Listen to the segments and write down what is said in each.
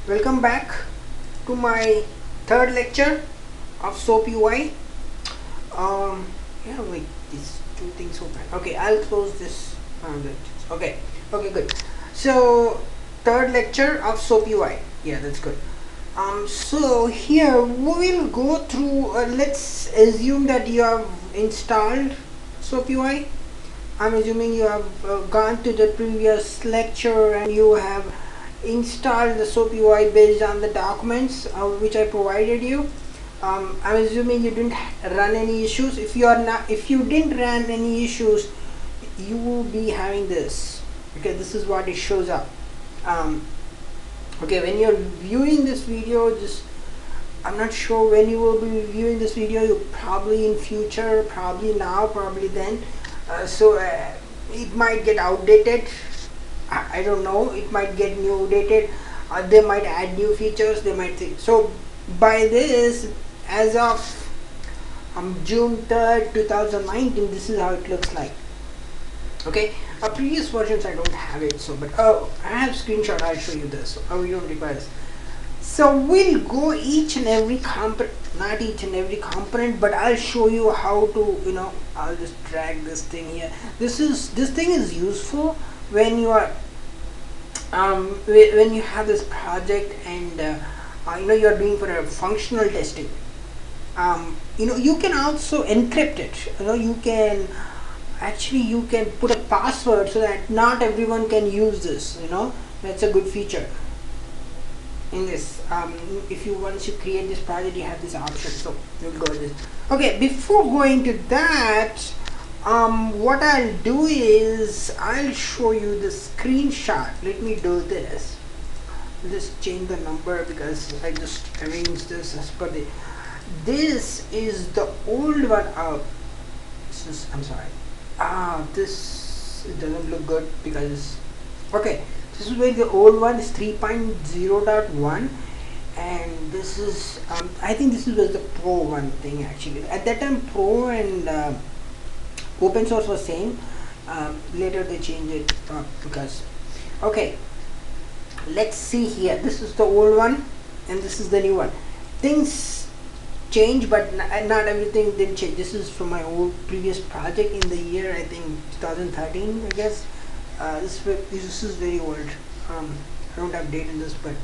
Welcome back to my third lecture of SOAPUI. Yeah, wait, these two things open. Okay, I'll close this. Okay, good. So, third lecture of SOAPUI. Yeah, that's good. So here we will go through. Let's assume that you have installed SOAPUI. I'm assuming you have gone to the previous lecture and you have installed the SOAPUI based on the documents which I provided you. I'm assuming you didn't run any issues. If you didn't run any issues, you will be having this. Okay, this is what it shows up. Okay, when you're viewing this video, I'm not sure when you will be viewing this video. You probably in future, probably now, probably then. So it might get outdated. I don't know. It might get new dated. They might add new features. They might think so. By this, as of June 3rd, 2019, this is how it looks like. Okay. Previous versions I don't have it. So, but I have screenshot. I'll show you this. You don't require this. So we'll go each and every component, not each and every component, but I'll show you how to, I'll just drag this thing here. This thing is useful when you are when you have this project and you're doing for a functional testing. You can also encrypt it. You can put a password so that not everyone can use this. That's a good feature in this. Once you create this project, you have this option. So we'll go with this. Okay, before going to that, what I'll do is I'll show you the screenshot. Let me do this. I'll just change the number because I just arranged this as per the. This is the old one. I'm sorry. This doesn't look good because. Okay, this is where the old one is 3.0.1, and this is. I think this was the Pro one thing actually. At that time, Pro and open source was same. Later they changed it because. Okay, let's see here. This is the old one and this is the new one. Things change, but not everything didn't change. This is from my old previous project in the year, I think 2013, I guess. This is very old. I don't have date in this, but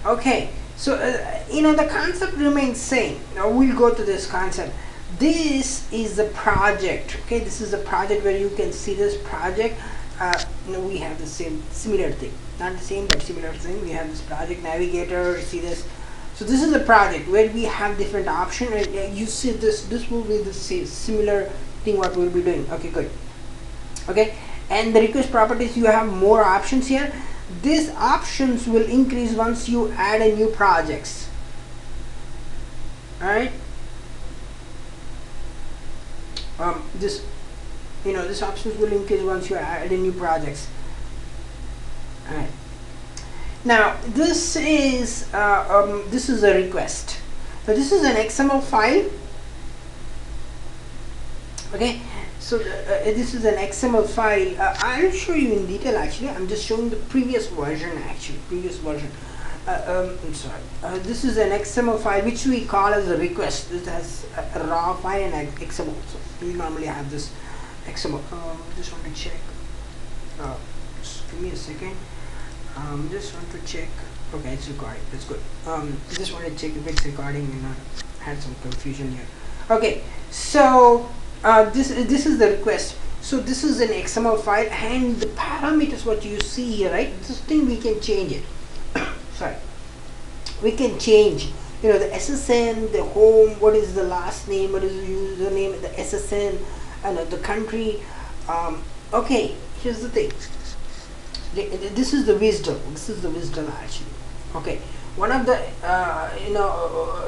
okay. So the concept remains same. Now we'll go to this concept. This is the project. Okay, this is a project where you can see this project. We have the similar thing, not the same but similar thing. We have this project Navigator. See this. So this is a project where we have different options. You see this will be the similar thing what we'll be doing. Okay, good. Okay, and the request properties, you have more options here. These options will increase once you add a new projects. All right. These options will increase once you add a new projects. All right. Now this is a request. So this is an XML file. Okay, so this is an XML file. I'll show you in detail. Actually, I'm just showing the previous version. I'm sorry. This is an XML file which we call as a request. This has a raw file and an XML. So we normally have this XML. Just want to check. Just give me a second. Just want to check. Okay, it's recording. That's good. Just want to check if it's recording and not had some confusion here. Okay, so this is the request. So this is an XML file and the parameters what you see here, right? This thing we can change it. Sorry, we can change. The SSN, the home. What is the last name? What is the username? The SSN, and the country. Okay, here's the thing. This is the wisdom. This is the wisdom actually. Okay, one of the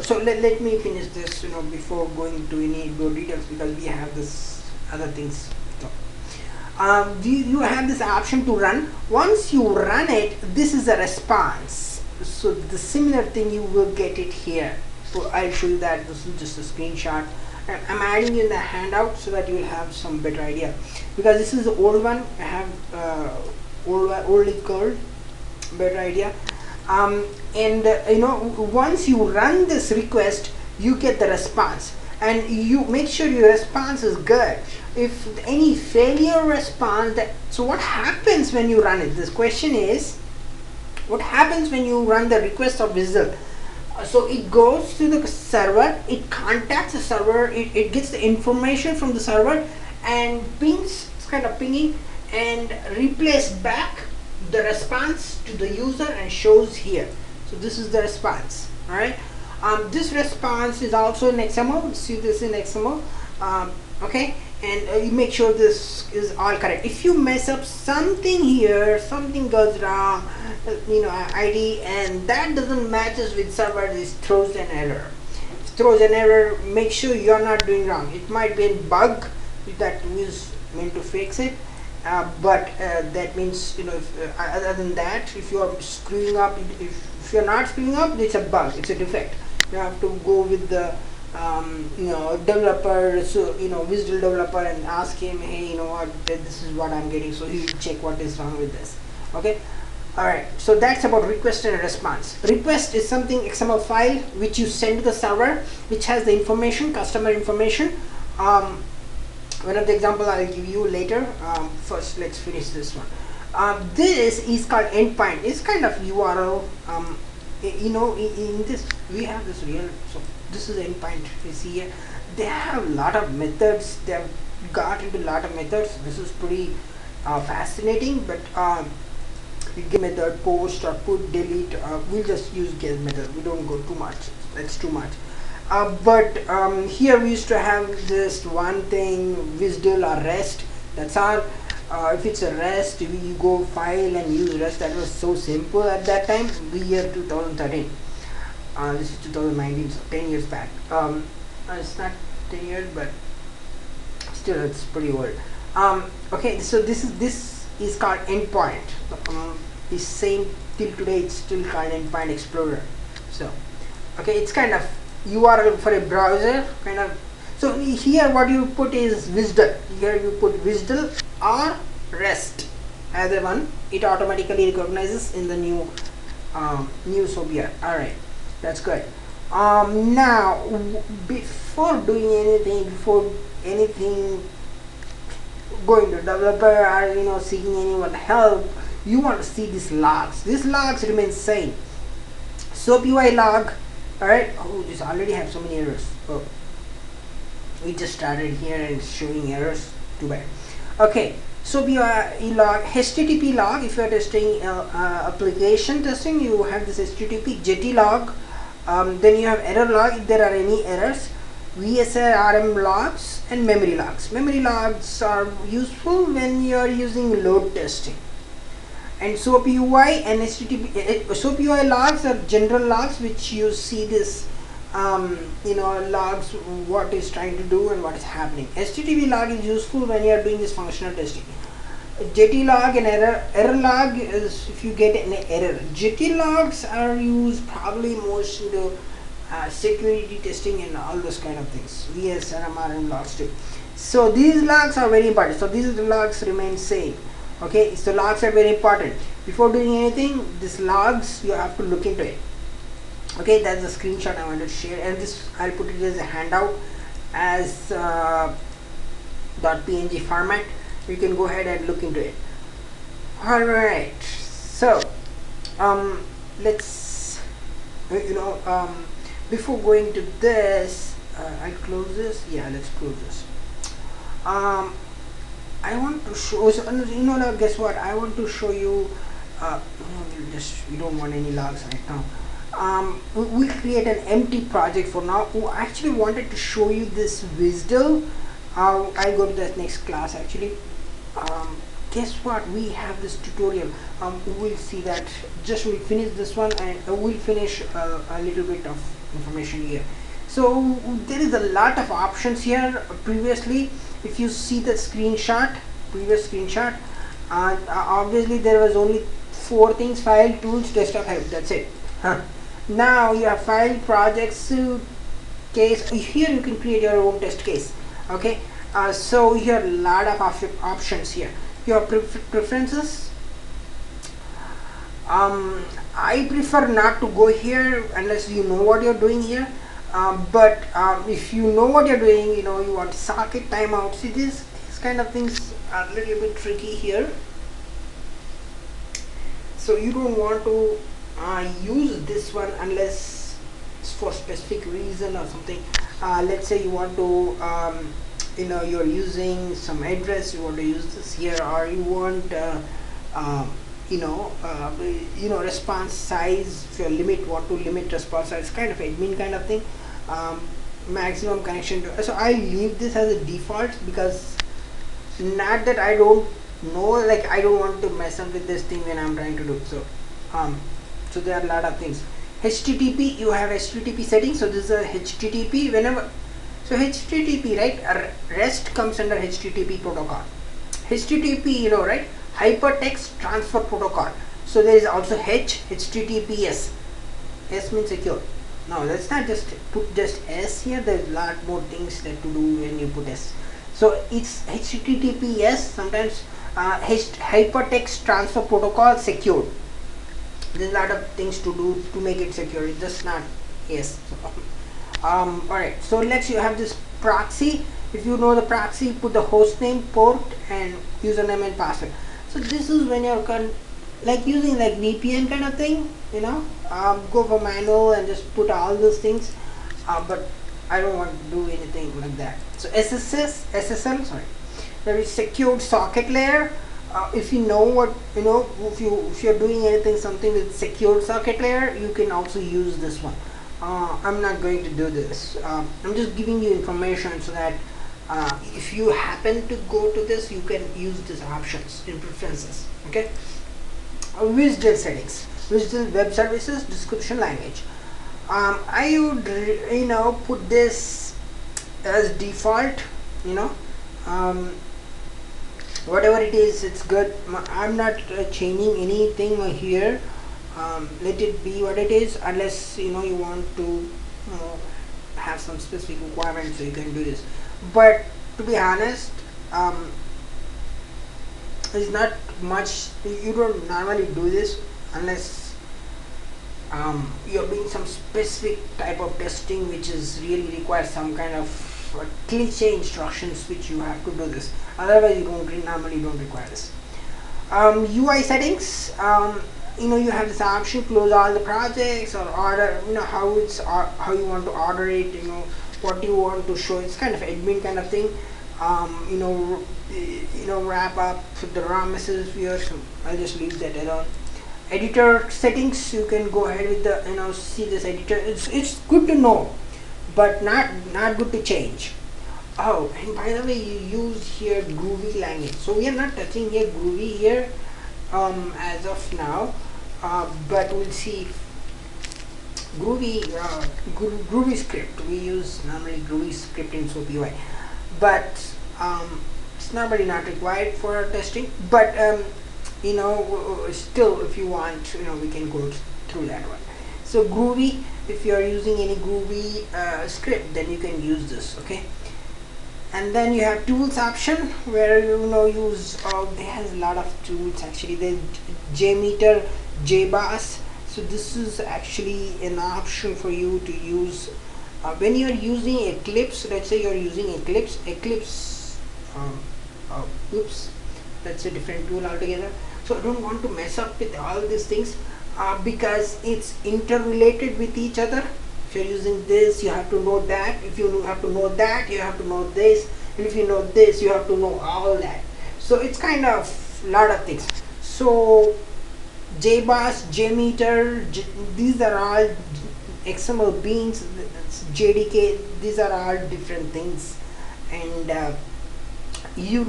so let me finish this before going to any more details because we have this other things. So, you have this option to run. Once you run it, this is a response. So the similar thing you will get it here. So I'll show you that. This is just a screenshot. I'm adding in the handout so that you will have some better idea because this is the old one. I have old is called better idea. And once you run this request, you get the response, and you make sure your response is good. If any failure response, so what happens when you run it? This question is, what happens when you run the request of result? So it goes to the server, it contacts the server, it gets the information from the server and pings, kind of pinging, and replays back the response to the user and shows here. So this is the response. All right. This response is also in XML. See this in XML. Okay, and you make sure this is all correct. If you mess up something here, something goes wrong, ID, and that doesn't matches with server, it throws an error. If it throws an error, make sure you're not doing wrong. It might be a bug that is meant to fix it, but that means, if, other than that, if you are screwing up, if you're not screwing up, it's a bug, it's a defect. You have to go with the developer, so visual developer, and ask him, hey, what, this is what I'm getting, so he will check what is wrong with this. Okay. Alright, so that's about request and response. Request is something XML file which you send to the server, which has the information, customer information. One of the example I'll give you later. First, let's finish this one. This is called endpoint. It's kind of URL. In this we have this real. So this is endpoint. You see here, they have a lot of methods. They have got into a lot of methods. This is pretty fascinating, but get method, post or put, delete, we'll just use get method. We don't go too much, that's too much. But here we used to have just one thing, WSDL or REST, that's all. If it's a REST, you go file and use REST. That was so simple at that time, the year 2013. This is 2019, so 10 years back. It's not 10 years, but still it's pretty old. Okay, so this is called endpoint. Is same till today, it's still called endpoint explorer. So okay, it's kind of URL for a browser kind of. So here what you put is WSDL. Here you put WSDL or REST, either one. It automatically recognizes in the new SOAPUI. Alright, that's good. Now before doing anything, going to developer or seeking anyone help, you want to see these logs. These logs remain same. SOAPUI log. Alright. Oh, this already have so many errors. Oh, we just started here and showing errors. Too bad. Okay, SOAPUI log, HTTP log. If you are testing application testing, you have this HTTP Jetty log. Then you have error log if there are any errors. VSRM logs and memory logs. Memory logs are useful when you are using load testing. And SOAPUI and HTTP SOAPUI logs are general logs which you see this logs, what is trying to do and what is happening. HTTP log is useful when you are doing this functional testing. Jetty log and error log is if you get an error. Jetty logs are used probably most into security testing and all those kind of things. VSRM logs too. So these logs are very important. So these logs remain same. Okay, so logs are very important. Before doing anything, these logs you have to look into it. Okay, that's a screenshot I wanted to share, and this I'll put it as a handout as .png format. You can go ahead and look into it. All right, so let's before going to this, I'll close this. Yeah, let's close this. I want to show, guess what, I want to show you, we don't want any logs right now. We'll create an empty project for now. I actually wanted to show you this WSDL. I'll go to the next class actually. Guess what, we have this tutorial. We'll see that, just we'll finish this one and we'll finish a little bit of information here. So there is a lot of options here. Previously, if you see the previous screenshot, obviously there was only 4 things: file, tools, desktop, help. That's it. Now you have file, projects, suite, case. Here you can create your own test case. Okay, so you have a lot of options here. Your preferences. I prefer not to go here unless you know what you're doing here. But if you know what you're doing, you know you want socket timeout. See, these kind of things are a little bit tricky here. So you don't want to use this one unless it's for specific reason or something. Let's say you want to you know, you're using some address, you want to use this here, or you want you know, response size. If your limit, want to limit response size, kind of admin kind of thing. Maximum connection to, so I leave this as a default, because not that I don't know, like I don't want to mess up with this thing when I'm trying to do. So so there are a lot of things. HTTP, you have HTTP settings. So this is a HTTP. Whenever, so HTTP, right, REST comes under HTTP protocol. HTTP, you know, right, hypertext transfer protocol. So there is also HTTPS. S means secure. Now let's not just put just S here. There's a lot more things that to do when you put S. So it's HTTPS, sometimes hypertext transfer protocol secured. There's a lot of things to do to make it secure. It's just not S. Alright, so let's you have this proxy. If you know the proxy, put the host name, port, and username and password. So this is when you're like using like VPN kind of thing, you know, go for manual and just put all those things, but I don't want to do anything like that. So SSL, sorry, there is secured socket layer. If you know what, you know, if you're doing anything, something with secured socket layer, you can also use this one. I'm not going to do this. I'm just giving you information so that if you happen to go to this, you can use these options in preferences. Okay. WSDL settings, WSDL web services description language. I would, you know, put this as default, you know, whatever it is, it's good. I'm not changing anything here. Let it be what it is, unless you know you want to have some specific requirements, so you can do this. But to be honest, there's not much. You don't normally do this unless you're doing some specific type of testing which is really requires some kind of cliche instructions, which you have to do this. Otherwise you don't normally don't require this. UI settings, you know, you have this option, close all the projects, or order, you know, how how you want to order it, you know, what you want to show. It's kind of admin kind of thing. You know, wrap up the raw messages here, so I'll just leave that alone. Editor settings, you can go ahead with the, you know, see this editor. It's good to know, but not good to change. Oh, and by the way, you use here Groovy Language. So we are not touching here Groovy here as of now, but we'll see. Groovy Script, we use normally Groovy Script in SOAPUI, but it's normally not required for testing. But you know, still, if you want, you know, we can go through that one. So Groovy, if you are using any Groovy script, then you can use this. Okay. And then you have tools option, where you know use there has a lot of tools actually. There's JMeter, JBoss. So this is actually an option for you to use when you're using Eclipse. Let's say you're using Eclipse. Oops, that's a different tool altogether. So I don't want to mess up with all these things because it's interrelated with each other. If you're using this, you have to know that. If you have to know that, you have to know this. And if you know this, you have to know all that. So it's kind of a lot of things. So JBoss, JMeter, these are all XML beans, JDK, these are all different things. And you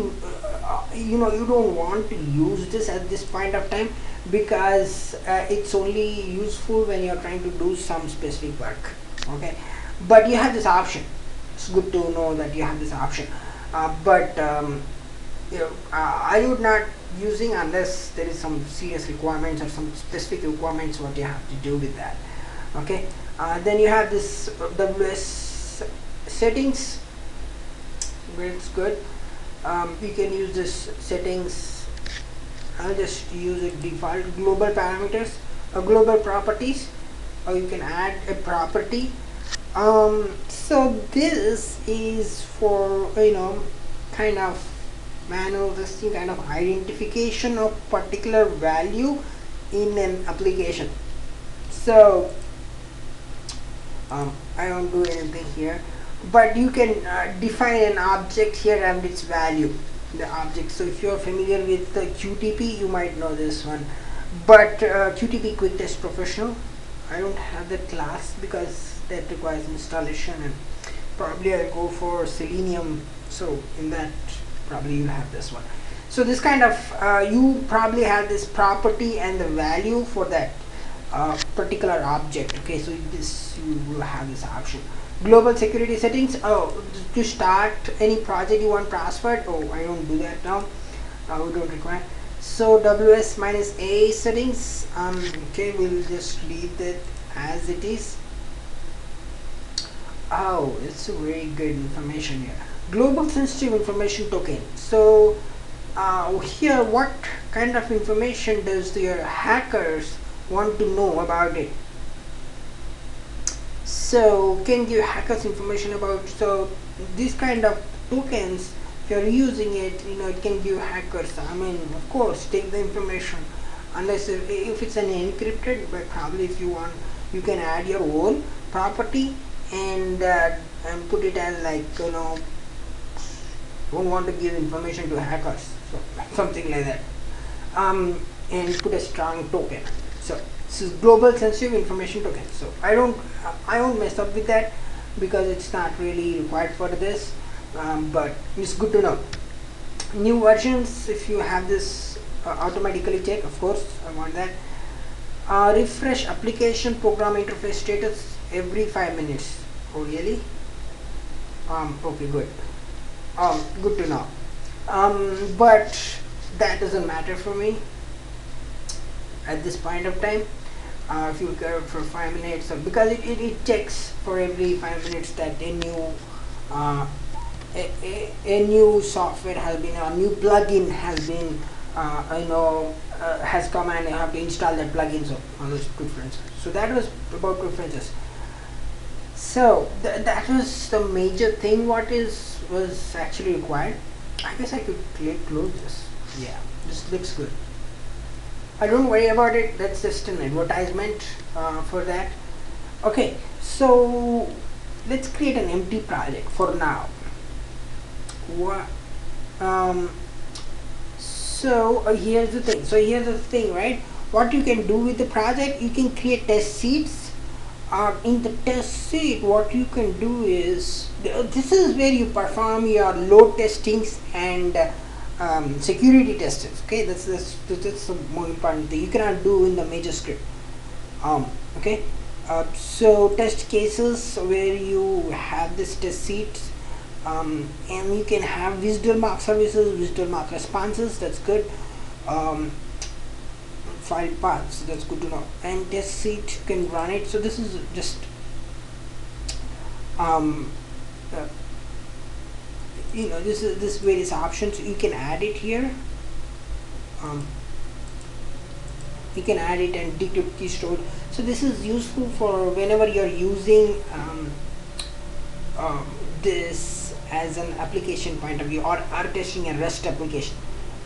know, you don't want to use this at this point of time, because it's only useful when you're trying to do some specific work. Okay, but you have this option. It's good to know that you have this option, but you know, I would not using unless there is some serious requirements or some specific requirements what you have to do with that. Okay, then you have this WS settings, where it's good. You can use this settings I'll just use a default global parameters or global properties, or you can add a property. So this is for kind of manual testing, kind of identification of particular value in an application. So I don't do anything here, but you can define an object here and its value, the object. So if you're familiar with the QTP, you might know this one, but QTP Quick Test Professional, I don't have that class because that requires installation, and probably I'll go for Selenium. So in that, probably you'll have this one. So this kind of you probably have this property and the value for that particular object. Okay, so this you will have this option. Global security settings. Oh, to start any project you want password. Oh, I don't do that now. We don't require. So WS minus A settings. Okay, we'll just leave that as it is. Oh, it's a very good information here. Global sensitive information token. So here, what kind of information does your hackers want to know about it? So can give hackers information about, so this kind of tokens, if you're using it, it can give hackers, I mean, of course, take the information, unless if it's an encrypted, but probably if you want, you can add your own property and put it as like, don't want to give information to hackers, so something like that, and put a strong token. So this is global sensitive information token. So I don't mess up with that because it's not really required for this, but it's good to know. New versions, if you have this automatically check, of course I want that. Refresh application program interface status every 5 minutes. Oh really? Okay, good. Good to know. But that doesn't matter for me at this point of time. If you go for 5 minutes, because it checks for every 5 minutes that a new software has been, a new plugin has been has come, and you have to install that plugin. So on those preferences. So that was about preferences. So that was the major thing what was actually required. I guess I could close this. Yeah, this looks good. I don't worry about it, that's just an advertisement for that. Okay, so let's create an empty project for now. Here's the thing, right? What you can do with the project, you can create test sheets. In the test sheet, what you can do is, this is where you perform your load testings and security testings. Okay, that's the more important thing you cannot do in the major script. Okay, so test cases where you have this test sheets, and you can have visual mark services, visual mark responses. That's good. File paths, that's good to know, and test sheet you can run it. So this is just this various options you can add it here. You can add it and decrypt key stored. So this is useful for whenever you're using this as an application point of view, or are testing a REST application.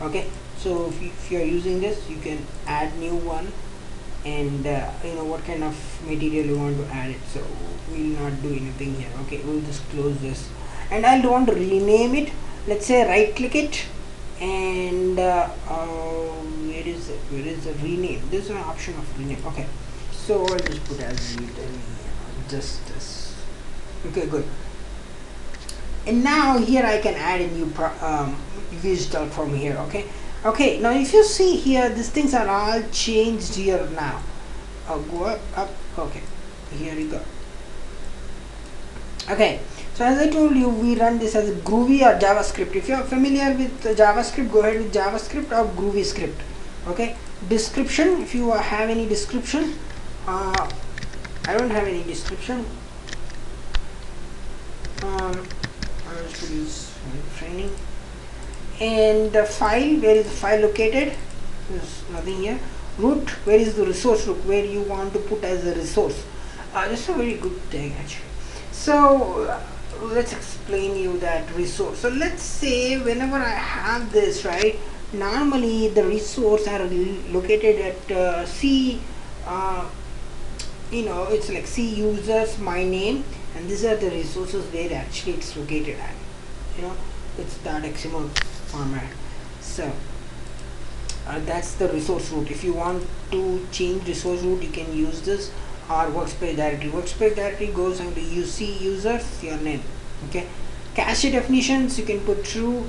Okay, so if you're using this, you can add new one, and what kind of material you want to add it. So we'll not do anything here. Okay, we'll just close this, and I want to rename it. Let's say right click it, and where is the rename? There's an option of rename. Okay, so I'll just put as just this. Okay, good. And now here I can add a new visual from here. Okay, now if you see here, these things are all changed here now. I'll go up. Okay, here we go. Okay, so as I told you, we run this as a Groovy or JavaScript. If you are familiar with JavaScript, go ahead with JavaScript or Groovy Script. Okay, description, if you have any description, I don't have any description. I'll just use training. And the file, where is the file located? there's nothing here. Root, where is the resource root, where you want to put as a resource. That's a very good thing actually. So let's explain you that resource. So let's say whenever I have this, right, normally the resource are located at C, it's like C users, my name, and these are the resources where actually it's located at. It's that XML format. So that's the resource root. If you want to change resource root, you can use this, or workspace directory. Workspace directory goes under UC users, your name. Okay. Cache definitions, you can put true.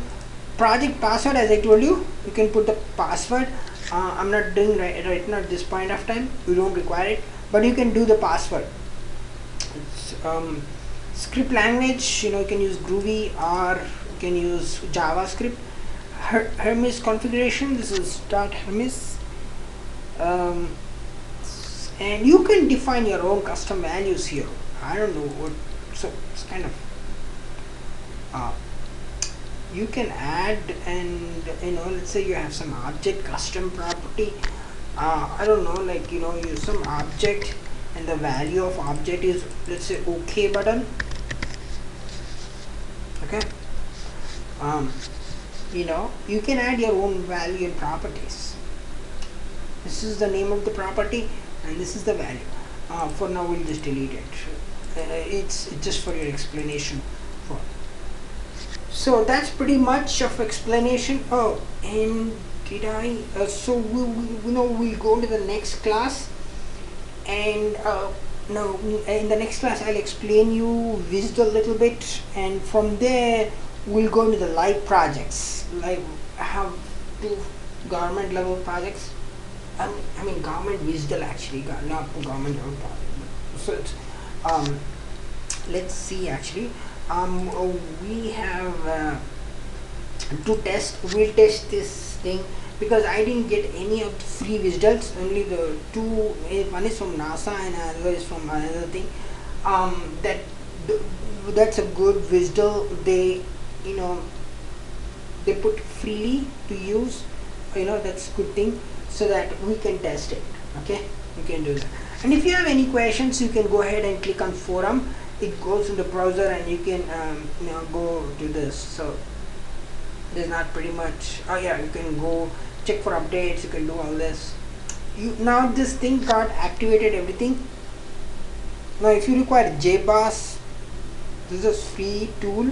Project password, as I told you, you can put the password. I'm not doing right now at this point of time. You don't require it, but you can do the password. It's, script language, you can use Groovy or you can use JavaScript. Hermes configuration, this is start Hermes, and you can define your own custom values here. I don't know what, so it's kind of you can add, and let's say you have some object custom property, I don't know, like use some object and the value of object is, let's say, OK button. Okay. You can add your own value and properties. This is the name of the property and this is the value. For now we'll just delete it. It's just for your explanation. So that's pretty much of explanation. Oh, and did I so we'll go to the next class, and now in the next class I'll explain you Visual a little bit, and from there we'll go into the live projects. Like I have 2 government level projects. I mean government Visual actually, not government level project. So it's, let's see actually. We have to test. We'll test this thing because I didn't get any of the free visuals. Only the 2. One is from NASA and another is from another thing. That's a good visual. They they put freely to use. That's a good thing, so that we can test it. Okay, you can do that. And if you have any questions, you can go ahead and click on forum. It goes in the browser and you can go to this. So there's not pretty much, you can go check for updates, you can do all this. Now this thing got activated, everything. Now if you require JBoss, this is free tool,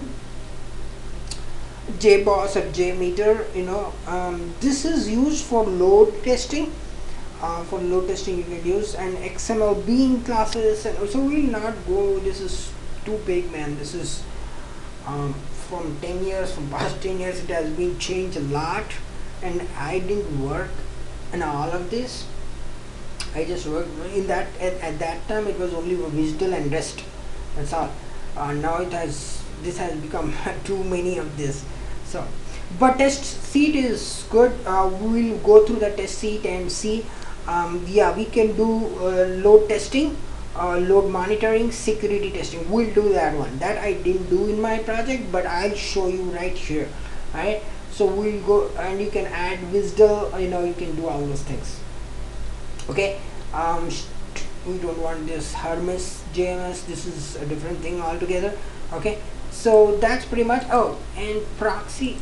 JBoss or JMeter. This is used for load testing. For load testing you can use, and XML bean classes, and also we'll not go, this is too big, man. This is from 10 years, from past 10 years it has been changed a lot, and I didn't work in all of this. I just worked in that at that time it was only Visual and REST, that's all. Now this has become too many of this. So but test sheet is good. We will go through the test sheet and see. We can do load testing, load monitoring, security testing. We'll do that one. That I didn't do in my project, but I'll show you right here. Right. So we'll go, and you can add Visual. You can do all those things. Okay. We don't want this Hermes JMS. This is a different thing altogether. Okay. So that's pretty much. Oh, and Proxy.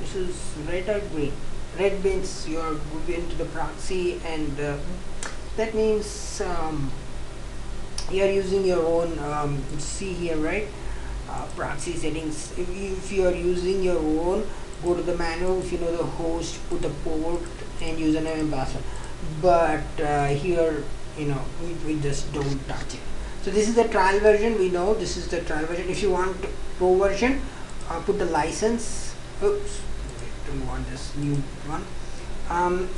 This is red or green. Red means you are moving to the proxy, and that means you are using your own. See here, right? Proxy settings. If you are using your own, go to the menu. If you know the host, put the port and username and password. But here, we just don't touch it. So this is the trial version. We know this is the trial version. If you want pro version, put the license. Oops. Don't want this new one,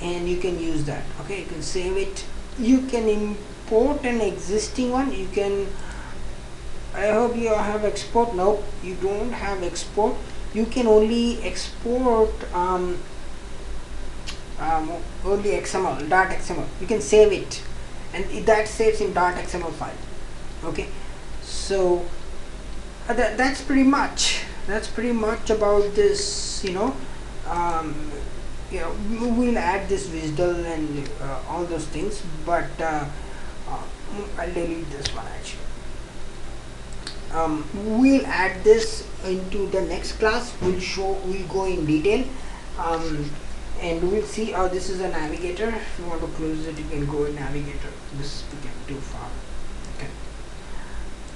and you can use that. Okay, you can save it. You can import an existing one. You can, I hope you have export. Nope, you don't have export. You can only export only XML, .xml. You can save it, and that saves in .xml file. Okay, so that's pretty much about this. yeah, we'll add this visual and all those things, but I'll delete this one actually. We'll add this into the next class. We'll go in detail, and we'll see. This is a navigator. If you want to close it, you can go in navigator. This became too far. Okay.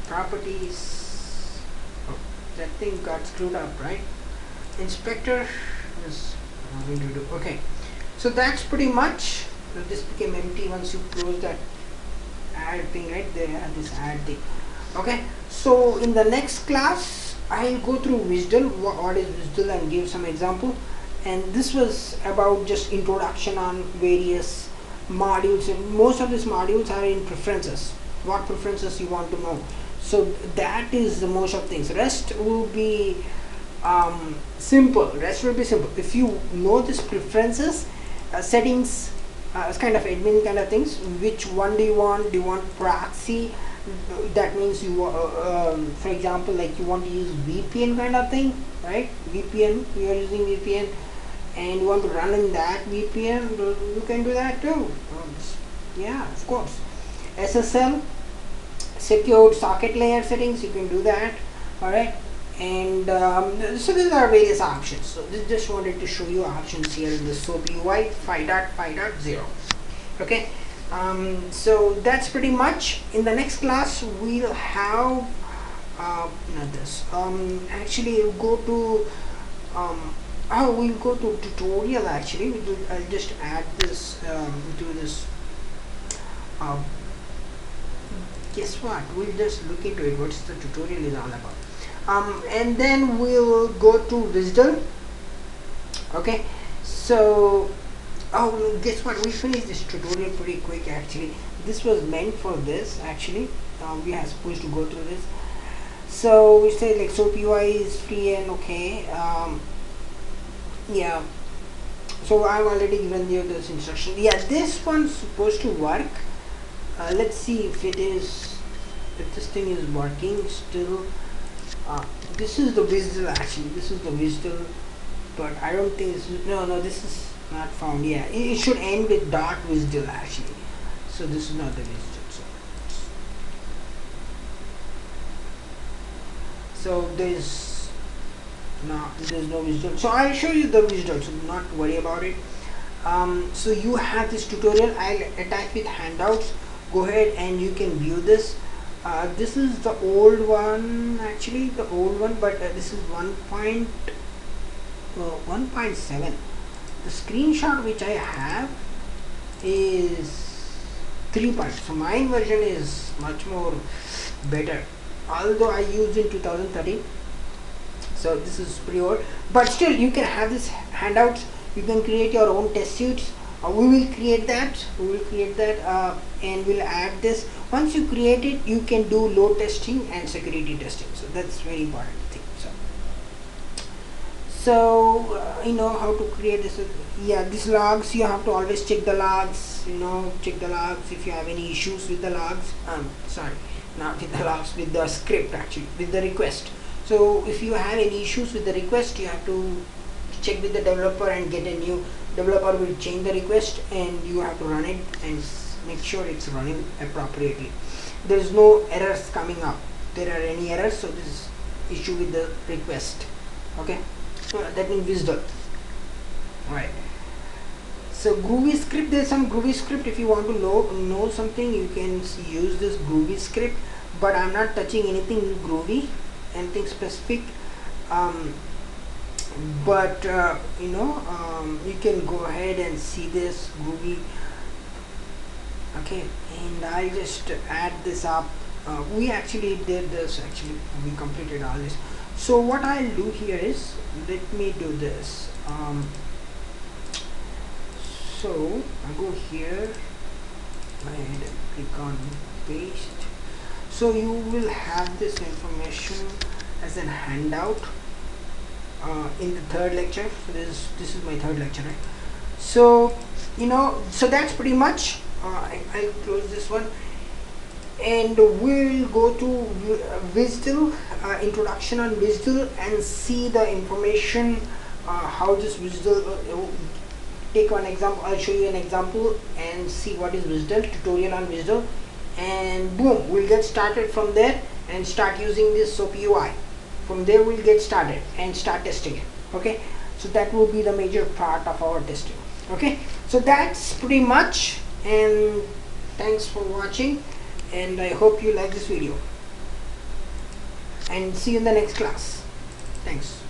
Properties. Oh, that thing got screwed up, right? Inspector is nothing to do. Okay. So that's pretty much. This became empty once you close that add thing, right? They had this add thing. Okay, so in the next class I'll go through visual, what is visual, and give some example. And this was about just introduction on various modules, and most of these modules are in preferences, what preferences you want to know. So that is the most of things. Rest will be simple. Rest will be simple if you know this preferences, settings, it's kind of admin kind of things. Which one do you want? Do you want proxy? That means you for example, like you want to use VPN kind of thing, right? VPN, you are using VPN and you want to run in that VPN, you can do that too. Yeah, of course. SSL, secured socket layer settings, you can do that. All right, and so these are various options. So this just wanted to show you options here in the SOAPUI 5.5.0. okay. So that's pretty much. In the next class we'll have not this actually go to we'll go to tutorial. Actually I'll just add this to this. Guess what, we'll just look into it, what's the tutorial is all about, and then we'll go to visual. Okay, so guess what, we finished this tutorial pretty quick. Actually this was meant for this. Actually we are supposed to go through this. So we say like SOAPUI is free and okay. Yeah, so I've already given you this instruction. Yeah, this one's supposed to work. Let's see if this thing is working still. This is the visual. Actually this is the visual, but I don't think this is, no, this is not found. Yeah, it should end with dot visual actually. So this is not the visual. So there's no visual. So I'll show you the visual, so not worry about it. So you have this tutorial. I'll attach with handouts. Go ahead and you can view this. This is the old one, actually the old one, but this is 1.7. The screenshot which I have is 3 points. So mine version is much more better, although I used in 2013. So this is pretty old, but still you can have this handouts. You can create your own test suites. We will create that. And we'll add this. Once you create it, you can do load testing and security testing. So that's very important thing. So you know how to create this. Yeah, these logs, you have to always check the logs. Check the logs if you have any issues with the logs. Sorry, not with the logs, with the script actually, with the request. So if you have any issues with the request, you have to check with the developer and get a new developer will change the request, and you have to run it and make sure it's running appropriately. There is no errors coming up. There are any errors, so this is issue with the request. Okay, so that means visual. Alright, so Groovy Script, there's some Groovy Script. If you want to know something, you can use this Groovy Script, but I'm not touching anything Groovy, anything specific. But you can go ahead and see this Groovy. Okay, and I'll just add this up. We actually did this, actually we completed all this. So what I'll do here is, let me do this. So I go here and click on paste. So you will have this information as an handout in the third lecture. So this is my third lecture, right? So so that's pretty much. I'll close this one, and we'll go to visual, introduction on visual, and see the information how this visual take one example. I'll show you an example and see what is WSDL, tutorial on WSDL, and boom, we'll get started from there and start using this SOAPUI. From there we'll get started and start testing it. Okay, so that will be the major part of our testing. Okay, so that's pretty much, and thanks for watching, and I hope you like this video, and see you in the next class. Thanks.